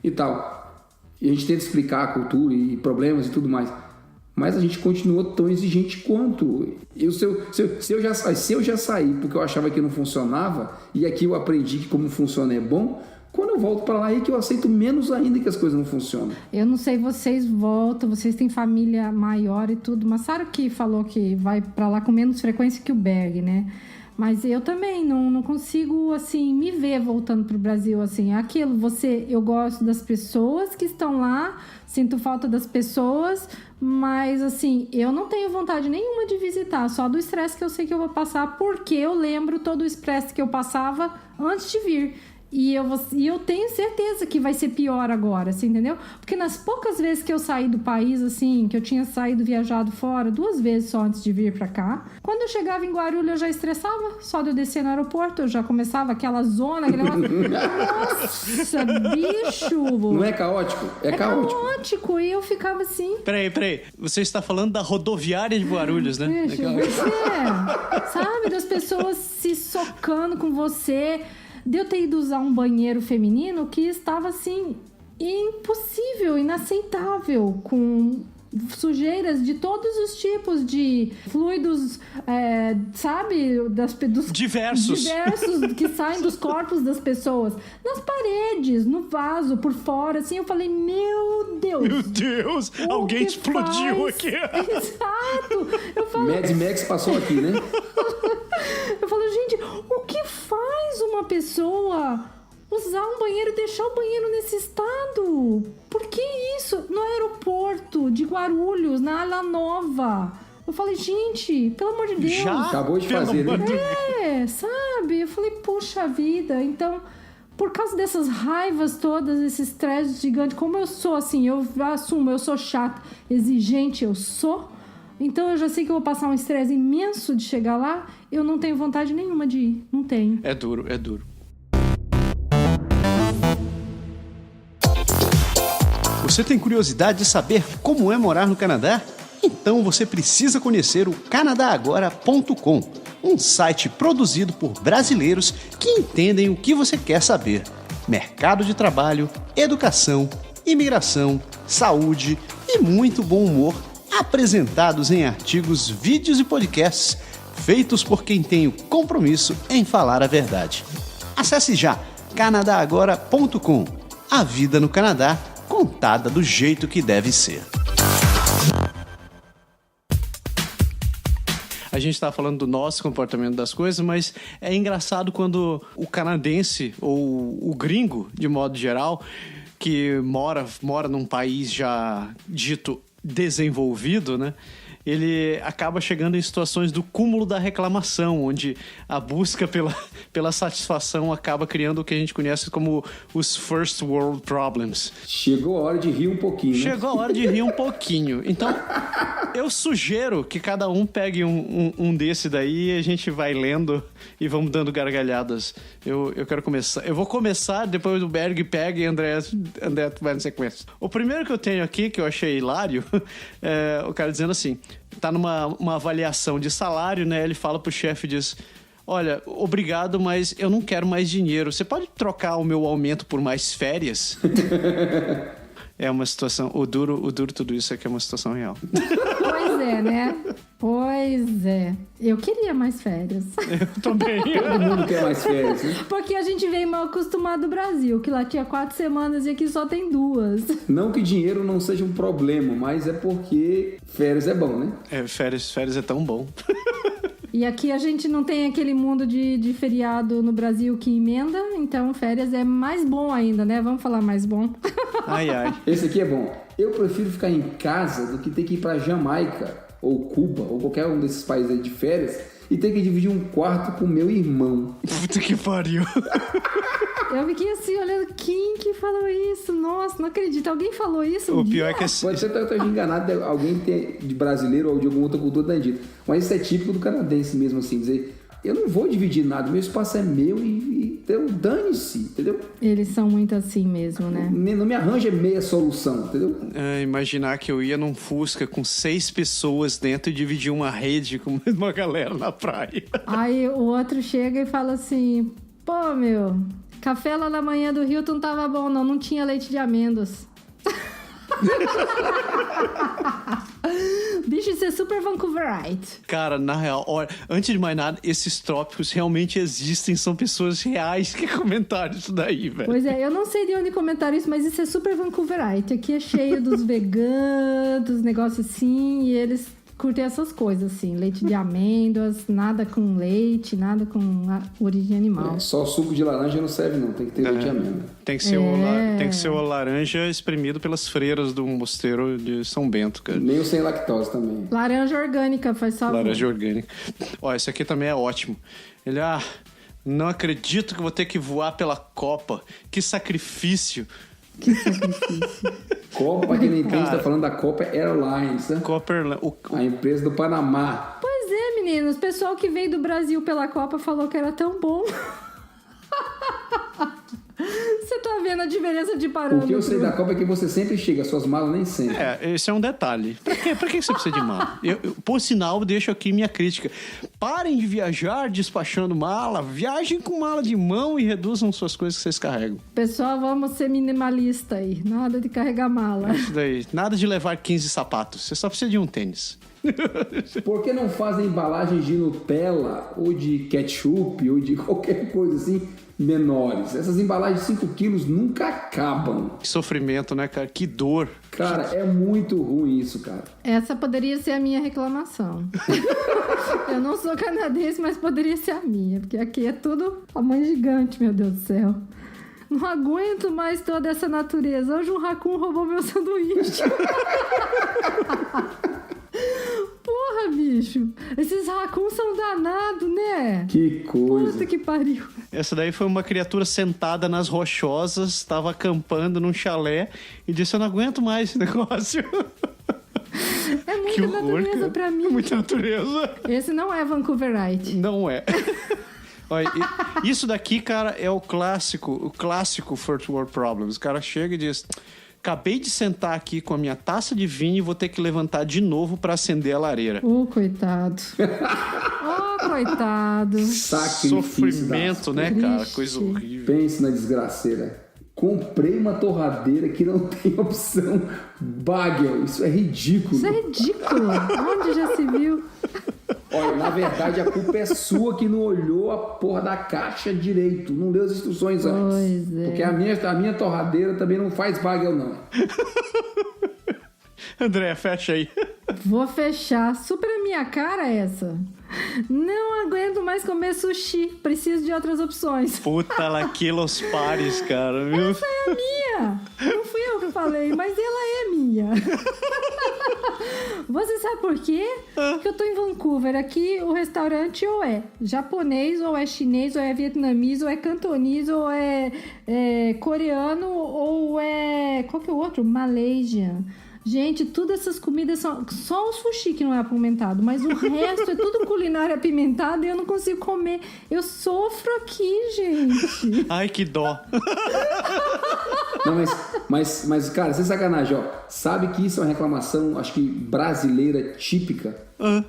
e tal. E a gente tenta explicar a cultura e problemas e tudo mais. Mas a gente continua tão exigente quanto. Se eu já saí porque eu achava que não funcionava, e aqui eu aprendi que como funciona é bom, quando eu volto para lá é que eu aceito menos ainda que as coisas não funcionam. Eu não sei, vocês voltam, vocês têm família maior e tudo, mas Massaro que falou que vai para lá com menos frequência que o Berg, né? Mas eu também não consigo, assim, me ver voltando pro Brasil, assim. Aquilo, eu gosto das pessoas que estão lá, sinto falta das pessoas, mas, assim, eu não tenho vontade nenhuma de visitar, só do estresse que eu sei que eu vou passar, porque eu lembro todo o estresse que eu passava antes de vir. E eu tenho certeza que vai ser pior agora, assim, entendeu? Porque nas poucas vezes que eu saí do país, assim, que eu tinha viajado fora, 2 vezes só antes de vir pra cá, quando eu chegava em Guarulhos eu já estressava, só de eu descer no aeroporto, eu já começava aquela zona, aquele negócio. Nossa, bicho! Não é caótico? É caótico, e eu ficava assim... Peraí, você está falando da rodoviária de Guarulhos, né? Bicho, sabe, das pessoas se socando com você... De eu ter ido usar um banheiro feminino que estava, assim, impossível, inaceitável, com sujeiras de todos os tipos de fluidos, sabe? Dos diversos que saem dos corpos das pessoas. Nas paredes, no vaso, por fora, assim, eu falei, meu Deus! Meu Deus! Alguém explodiu aqui! Exato! Eu falei... Mad Max passou aqui, né? Eu falo, gente, o que faz uma pessoa usar um banheiro e deixar o banheiro nesse estado? Por que isso? No aeroporto de Guarulhos, na Ala Nova. Eu falei, gente, pelo amor de Deus. Já? Acabou de fazer, né? Sabe? Eu falei, puxa vida. Então, por causa dessas raivas todas, esses estresses gigantes, como eu sou assim, eu assumo, eu sou chata, exigente, eu sou... Então eu já sei que eu vou passar um estresse imenso de chegar lá, eu não tenho vontade nenhuma de ir, não tenho. É duro. Você tem curiosidade de saber como é morar no Canadá? Então você precisa conhecer o canadagora.com, um site produzido por brasileiros que entendem o que você quer saber. Mercado de trabalho, educação, imigração, saúde e muito bom humor, apresentados em artigos, vídeos e podcasts, feitos por quem tem o compromisso em falar a verdade. Acesse já canadagora.com. A vida no Canadá contada do jeito que deve ser. A gente está falando do nosso comportamento das coisas, mas é engraçado quando o canadense ou o gringo, de modo geral, que mora num país já dito desenvolvido, né? Ele acaba chegando em situações do cúmulo da reclamação, onde a busca pela satisfação acaba criando o que a gente conhece como os first world problems. Chegou a hora de rir um pouquinho, né? Chegou a hora de rir um pouquinho. Então, eu sugiro que cada um pegue um desse daí e a gente vai lendo e vamos dando gargalhadas. Eu quero começar. Eu vou começar, depois o Berg pega e André vai na sequência. O primeiro que eu tenho aqui, que eu achei hilário, é o cara dizendo assim, tá numa avaliação de salário, né? Ele fala pro chefe e diz, olha, obrigado, mas eu não quero mais dinheiro. Você pode trocar o meu aumento por mais férias? É uma situação... O duro tudo isso é que é uma situação real. Pois é, né? Pois é. Eu queria mais férias. Eu também. Todo mundo quer mais férias, né? Porque a gente veio mal acostumado do Brasil, que lá tinha 4 semanas e aqui só tem 2. Não que dinheiro não seja um problema, mas é porque férias é bom, né? Férias é tão bom. E aqui a gente não tem aquele mundo de feriado no Brasil que emenda, então férias é mais bom ainda, né? Vamos falar mais bom. Ai. Esse aqui é bom. Eu prefiro ficar em casa do que ter que ir pra Jamaica, ou Cuba, ou qualquer um desses países aí de férias, e ter que dividir um quarto com meu irmão. Puta que pariu. Eu fiquei assim, olhando, quem que falou isso? Nossa, não acredito. Alguém falou isso? O pior é que... Pode ser que eu esteja enganado de alguém de brasileiro ou de alguma outra cultura da Índia. Mas isso é típico do canadense mesmo, assim, dizer... eu não vou dividir nada, meu espaço é meu e então, dane-se, entendeu? Eles são muito assim mesmo, né? Não me arranja meia solução, entendeu? Imaginar que eu ia num Fusca com 6 pessoas dentro e dividir uma rede com uma galera na praia. Aí o outro chega e fala assim, pô, meu, café lá na manhã do Hilton não tava bom, não tinha leite de amêndoas. Bicho, isso é super Vancouverite. Cara, na real, olha, antes de mais nada, esses tópicos realmente existem, são pessoas reais que comentaram isso daí, velho. Pois é, eu não sei de onde comentaram isso, mas isso é super Vancouverite. Aqui é cheio dos veganos, dos negócios assim, e eles curtem essas coisas, assim. Leite de amêndoas, nada com leite, nada com origem animal. Só suco de laranja não serve, não. Tem que ter leite de amêndoa. Tem que ser o laranja espremido pelas freiras do mosteiro de São Bento, cara. Nem o sem lactose também. Laranja orgânica, faz favor. Laranja orgânica. Ó, esse aqui também é ótimo. Ele, não acredito que vou ter que voar pela Copa. Que sacrifício. Que sacrifício. Copa, quem não entende, tá falando da Copa Airlines, né? Copa Airlines. A empresa do Panamá. Pois é, meninos. O pessoal que veio do Brasil pela Copa falou que era tão bom. Você tá vendo a diferença de parâmetro? O que eu sei da Copa é que você sempre chega, suas malas nem sempre. Esse é um detalhe. Pra que você precisa de mala? Por sinal, deixo aqui minha crítica. Parem de viajar despachando mala, viajem com mala de mão e reduzam suas coisas que vocês carregam. Pessoal, vamos ser minimalista aí. Nada de carregar mala. Isso daí. Nada de levar 15 sapatos. Você só precisa de um tênis. Por que não fazem embalagens de Nutella ou de ketchup ou de qualquer coisa assim menores? Essas embalagens de 5 quilos nunca acabam. Que sofrimento, né, cara? Que dor. Cara, é muito ruim isso, cara. Essa poderia ser a minha reclamação. Eu não sou canadense, mas poderia ser a minha. Porque aqui é tudo tamanho gigante, meu Deus do céu. Não aguento mais toda essa natureza. Hoje um raccoon roubou meu sanduíche. Porra, bicho. Esses raccoons são danados, né? Que coisa. Puta que pariu. Essa daí foi uma criatura sentada nas rochosas, estava acampando num chalé e disse, eu não aguento mais esse negócio. É muita natureza cara. pra mim. Muita natureza. Esse não é Vancouverite. Não é. Olha, isso daqui, cara, é o clássico First World Problems. O cara chega e diz... Acabei de sentar aqui com a minha taça de vinho e vou ter que levantar de novo pra acender a lareira. Coitado. Coitado. Sacrifício. Sofrimento, né, cara? Coisa horrível. Pense na desgraceira. Comprei uma torradeira que não tem opção bagel. Isso é ridículo. Isso é ridículo. Onde já se viu? Olha, na verdade, a culpa é sua que não olhou a porra da caixa direito. Não leu as instruções antes. Pois é. Porque a minha torradeira também não faz bagel, não. André, fecha aí. Vou fechar. Super a minha cara essa. Não aguento mais comer sushi. Preciso de outras opções. Puta laquilos pares, cara. Viu? Essa é a minha. Não fui eu que falei, mas ela é minha. Você sabe por quê? Porque eu tô em Vancouver. Aqui o restaurante ou é japonês, ou é chinês, ou é vietnamês, ou é cantonês, ou é coreano, ou é... Qual que é o outro? Malaysian. Gente, todas essas comidas são... Só o sushi que não é apimentado, mas o resto é tudo culinária apimentada e eu não consigo comer. Eu sofro aqui, gente. Ai, que dó. Não, mas, cara, sem sacanagem, ó. Sabe que isso é uma reclamação, acho que brasileira típica?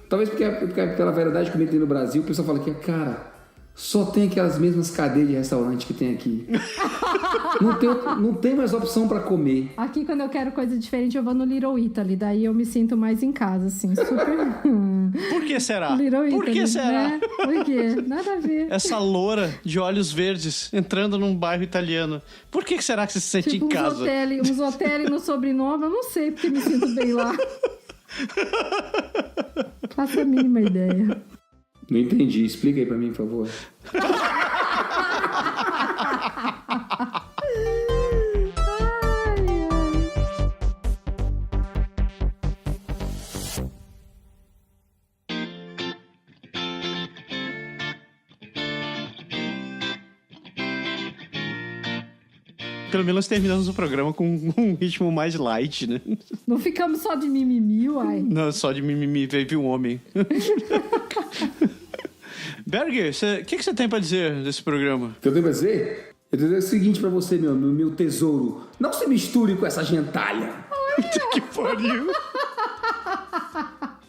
Talvez porque pela verdade que tem no Brasil, o pessoal fala que, cara... Só tem aquelas mesmas cadeias de restaurante que tem aqui. Não tem mais opção pra comer. Aqui, quando eu quero coisa diferente, eu vou no Little Italy. Daí eu me sinto mais em casa, assim. Super... Por que será? Little Por Italy, que será? Né? Por quê? Nada a ver. Essa loura de olhos verdes entrando num bairro italiano. Por que será que você se sente em casa? Uns hotéis no sobrenome, eu não sei porque me sinto bem lá. Faço a mínima ideia. Não entendi. Explica aí pra mim, por favor. Pelo menos terminamos o programa com um ritmo mais light, né? Não ficamos só de mimimi, uai. Não, só de mimimi, veio um homem. Berg, o que você tem pra dizer desse programa? O que eu tenho pra dizer? Eu tenho que dizer o seguinte pra você, meu tesouro. Não se misture com essa gentalha. Que pariu.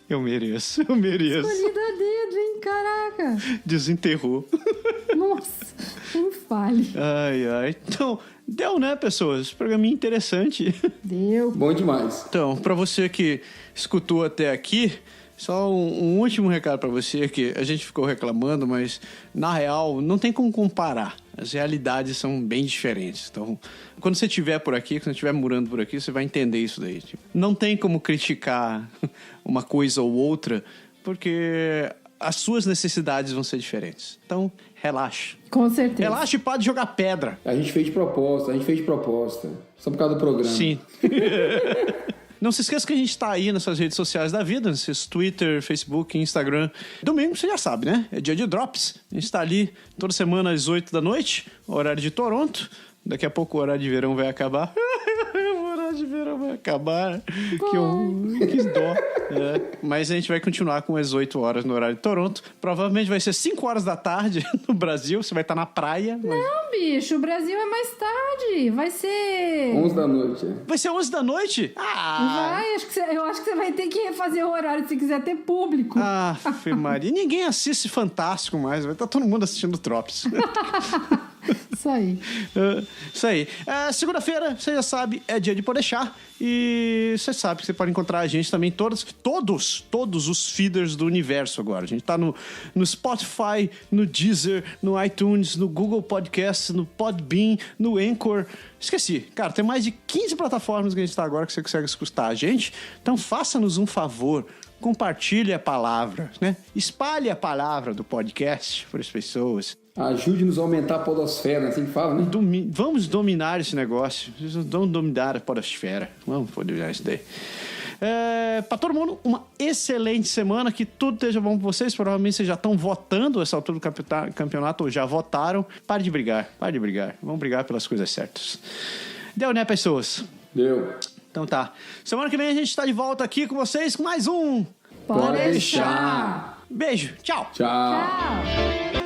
Eu mereço. Escolhido a dedo, hein? Caraca. Desenterrou. Nossa, nem fale. Ai. Então, deu, né, pessoas? Programinha interessante. Deu. Bom demais. Então, pra você que escutou até aqui, só um último recado pra você, que a gente ficou reclamando, mas na real não tem como comparar. As realidades são bem diferentes. Então, quando você estiver por aqui, quando você estiver morando por aqui, você vai entender isso daí. Tipo, não tem como criticar uma coisa ou outra, porque as suas necessidades vão ser diferentes. Então, relaxa. Com certeza. Relaxa e pode jogar pedra. A gente fez de proposta. Só por causa do programa. Sim. Não se esqueça que a gente tá aí nessas redes sociais da vida, nesses Twitter, Facebook, Instagram. Domingo, você já sabe, né? É dia de Drops. A gente tá ali toda semana às 8 da noite, horário de Toronto. Daqui a pouco o horário de verão vai acabar. O horário de verão vai acabar. Que dó. Mas a gente vai continuar com as 8 horas no horário de Toronto. Provavelmente vai ser 5 horas da tarde no Brasil. Você vai estar na praia. Mas... Não, bicho, o Brasil é mais tarde. Vai ser... 11 da noite. Vai ser 11 da noite? Vai, eu acho que você vai ter que refazer o horário se quiser ter público. Fê Maria. Ninguém assiste Fantástico mais. Vai estar todo mundo assistindo Drops. Isso aí. Isso aí. Segunda-feira, você já sabe, é dia de Podeixar. E você sabe que você pode encontrar a gente também todos os feeders do universo agora. A gente tá no Spotify, no Deezer, no iTunes, no Google Podcast, no Podbean, no Anchor. Esqueci. Cara, tem mais de 15 plataformas que a gente tá agora que você consegue escutar a gente. Então faça-nos um favor. Compartilhe a palavra, né? Espalhe a palavra do podcast para as pessoas. Ajude-nos a aumentar a podosfera, assim que fala, né? Vamos dominar esse negócio. Vamos dominar a podosfera. Vamos dominar isso daí. Para todo mundo, uma excelente semana. Que tudo esteja bom para vocês. Provavelmente vocês já estão votando essa altura do campeonato ou já votaram. Pare de brigar. Vamos brigar pelas coisas certas. Deu, né, pessoas? Deu. Então tá. Semana que vem a gente está de volta aqui com vocês com mais um Pode deixar. Beijo. Tchau. Tchau.